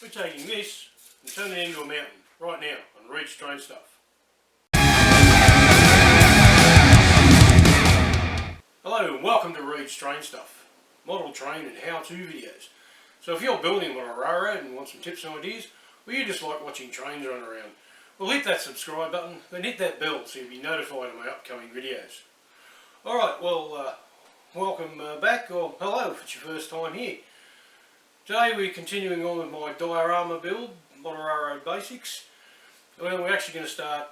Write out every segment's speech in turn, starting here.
We're taking this and turning it into a mountain right now on Reed Strange Stuff. Hello and welcome to Reed Strange Stuff, model train and how-to videos. So if you're building one on a railroad and want some tips and ideas, or you just like watching trains run around, well, hit that subscribe button, then hit that bell so you'll be notified of my upcoming videos. Alright, well, welcome back, or hello if it's your first time here. Today we're continuing on with my Diorama build, model railroad basics. Well, we're actually going to start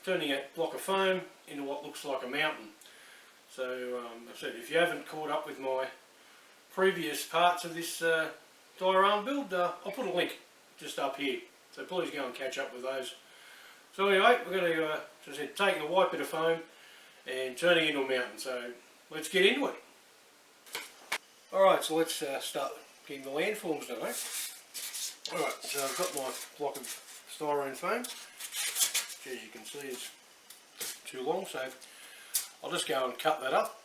turning a block of foam into what looks like a mountain. So, I said, if you haven't caught up with my previous parts of this diorama build, I'll put a link just up here. So please go and catch up with those. So anyway, we're going to, as I said, taking a white bit of foam and turning it into a mountain. So let's get into it. Alright, so let's start getting the landforms done, eh? Alright, so I've got my block of styrofoam foam, which as you can see is too long, so I'll just go and cut that up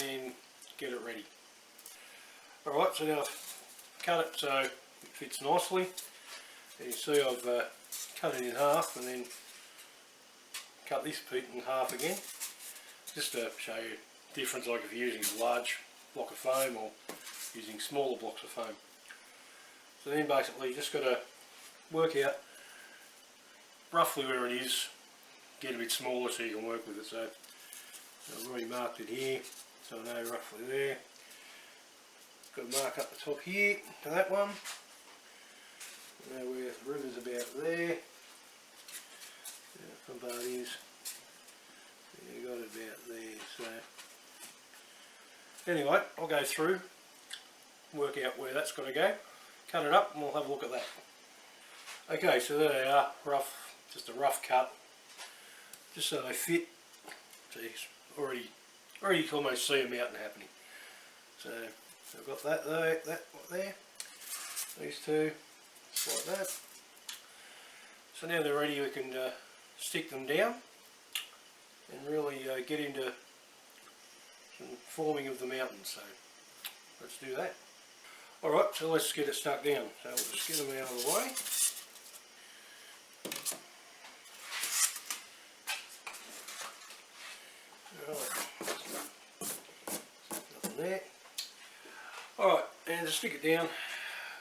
and get it ready. Alright, so now I've cut it so it fits nicely. And you see I've cut it in half and then cut this bit in half again, just to show you the difference, like if you're using a large block of foam or using smaller blocks of foam. So then basically you just got to work out roughly where it is, get a bit smaller so you can work with it. So I've already marked it here, so I know roughly there. Got to mark up the top here to that one. Now where the river's about there. From part is, you got it about there. So anyway, I'll go through, work out where that's got to go, cut it up, and we'll have a look at that. Okay, so there they are, rough, just a rough cut, just so they fit. So you already can almost see a mountain happening. So I've got that there, these two. Just like that. So now they're ready, we can stick them down and really get into some forming of the mountain. So let's do that. Alright, so let's get it stuck down. So we'll just get them out of the way. Nothing there. Alright, and to stick it down,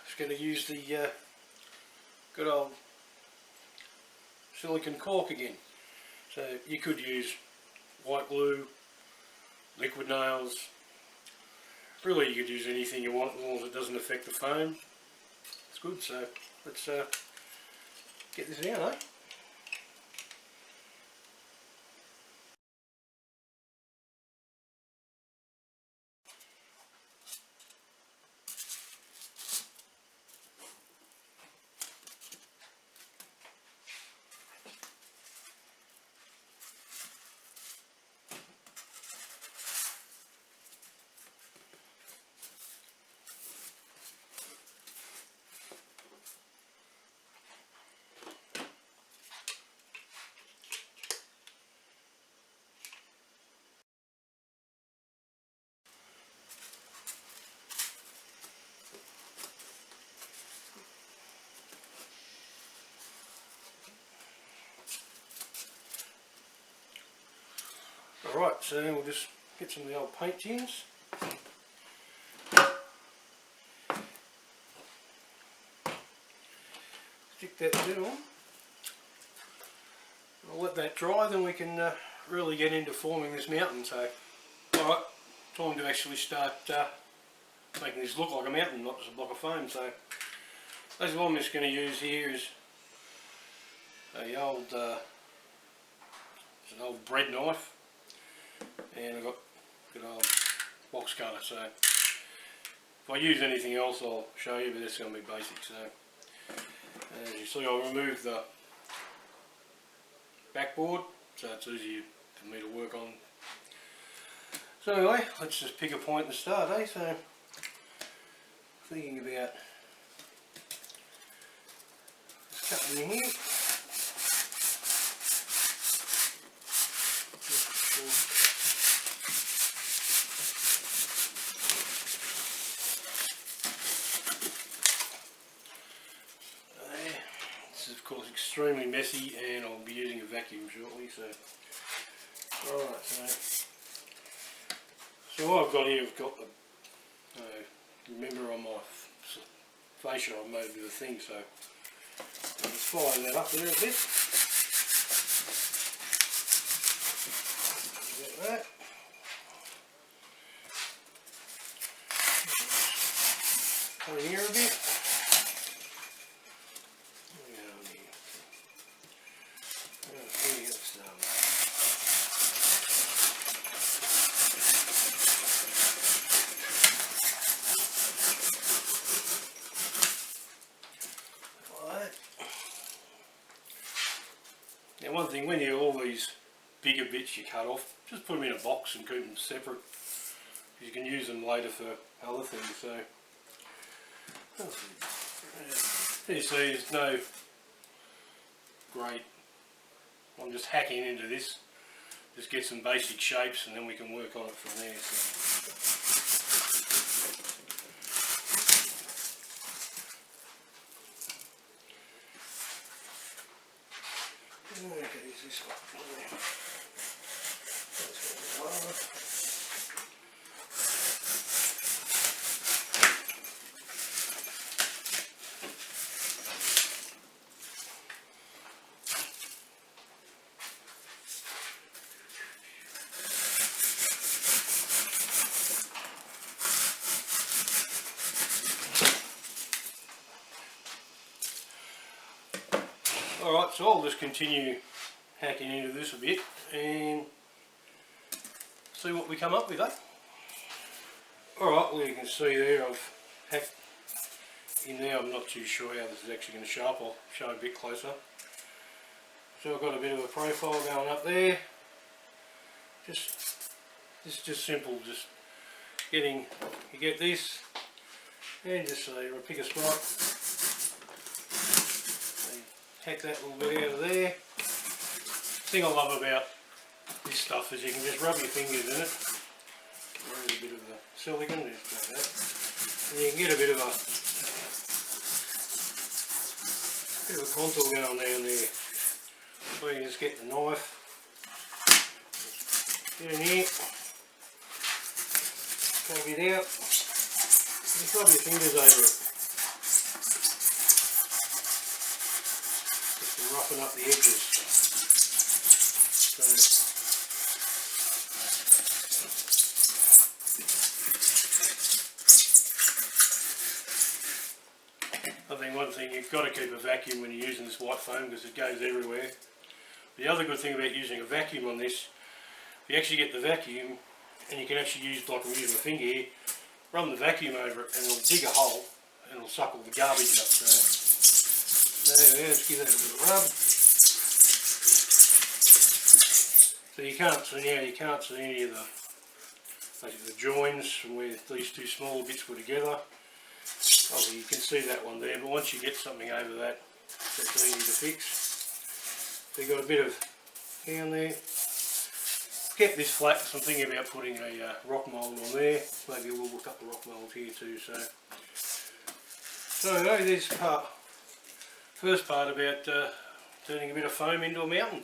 just going to use the good old silicone cork again. So you could use white glue, liquid nails, really you could use anything you want as long as it doesn't affect the foam. It's good, so let's get this down, eh? Alright, so then we'll just get some of the old paint tins. Stick that down. I'll let that dry, then we can really get into forming this mountain. So, alright, time to actually start making this look like a mountain, not just a block of foam. So, that's what I'm just going to use here is an old bread knife. And I've got good old box cutter, so if I use anything else I'll show you, but it's going to be basic. So as you see, I'll remove the backboard so it's easier for me to work on. So anyway, let's just pick a point and start, eh? So thinking about just cutting in here. extremely messy, and I'll be using a vacuum shortly. So, alright, so what I've got here, I've got the, remember on my fascia I've made a bit of a thing, so I'll just fire that up there a bit. Get that. Come in here a bit. Now one thing, when you all these bigger bits you cut off, just put them in a box and keep them separate. You can use them later for other things. So you see, there's no great, I'm just hacking into this, just get some basic shapes and then we can work on it from there. Okay, use this one. Alright, so I'll just continue hacking into this a bit and see what we come up with, eh? Alright, well you can see there I've hacked in there. I'm not too sure how this is actually going to show up. I'll show it a bit closer. So I've got a bit of a profile going up there. This is just simple, just getting, you get this and just pick a spot. Hack that little bit out of there. The thing I love about this stuff is you can just rub your fingers in it. There's a bit of the silicone, just like that. And you can get a bit of a contour going down there. So you can just get the knife, get in here, take it out, just rub your fingers over it. Roughen up the edges. So, I think one thing, you've got to keep a vacuum when you're using this white foam because it goes everywhere. The other good thing about using a vacuum on this, you actually get the vacuum and you can actually use, like I'm using my finger here, run the vacuum over it and it'll dig a hole and it'll suck all the garbage up. So there, let's give that a bit of rub. So you can't see now, you can't see any of the joins from where these two smaller bits were together. Obviously you can see that one there, but once you get something over that, that's easy to fix. So you've got a bit of down there. Kept this flat, so I'm thinking about putting a rock mould on there. Maybe we'll look up the rock mould here too. So there's first part about turning a bit of foam into a mountain.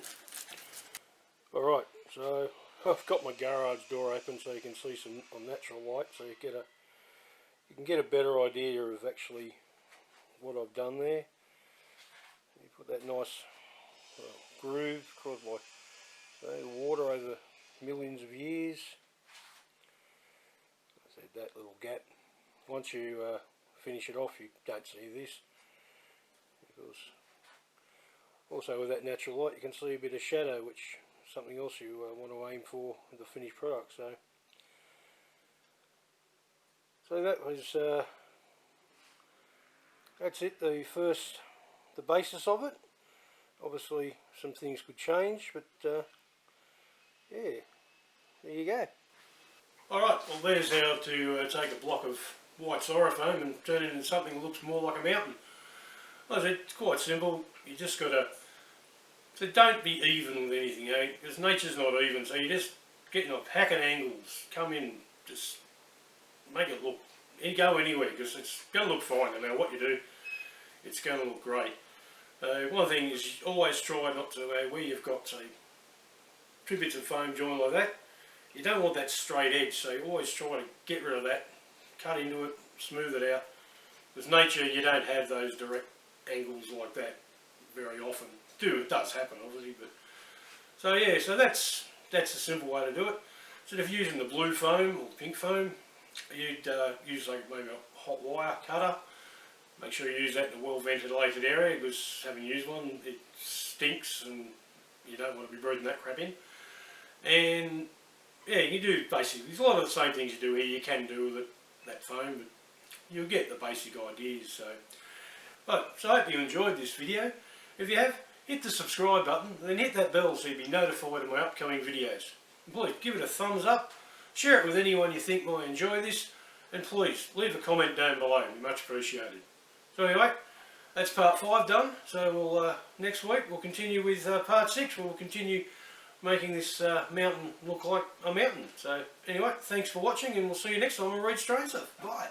Alright, so I've got my garage door open so you can see some natural light, so you can get a better idea of actually what I've done there. You put that nice groove caused by water over millions of years. I said that little gap. Once you finish it off, you don't see this, because also with that natural light you can see a bit of shadow, which is something else you want to aim for with the finished product. So that was that's it, the basis of it. Obviously some things could change, but yeah, there you go. Alright, well there's how to take a block of white styrofoam and turn it into something that looks more like a mountain. Like I said, it's quite simple. You just got to, so don't be even with anything, because nature's not even, so you just get a pack of angles, come in, just make it look, you go anywhere, because it's going to look fine no matter what you do, it's going to look great. One thing is always try not to, where you've got say 2 bits of foam joined like that, you don't want that straight edge, so you always try to get rid of that, cut into it, smooth it out. With nature you don't have those direct angles like that very often. It does happen obviously, but so yeah, so that's a simple way to do it. So if you're using the blue foam or the pink foam, you'd use like maybe a hot wire cutter. Make sure you use that in a well ventilated area, because having used one, it stinks and you don't want to be breathing that crap in. And yeah, you do basically, there's a lot of the same things you do here you can do with that foam, but you'll get the basic ideas. So I hope you enjoyed this video. If you have, hit the subscribe button and then hit that bell so you'll be notified of my upcoming videos. And please give it a thumbs up, share it with anyone you think might enjoy this, and please leave a comment down below, it'd be much appreciated. So anyway, that's part 5 done. So we'll next week we'll continue with part 6, where we'll continue making this mountain look like a mountain. So anyway, thanks for watching, and we'll see you next time on Reed's Terrain Stuff. Bye.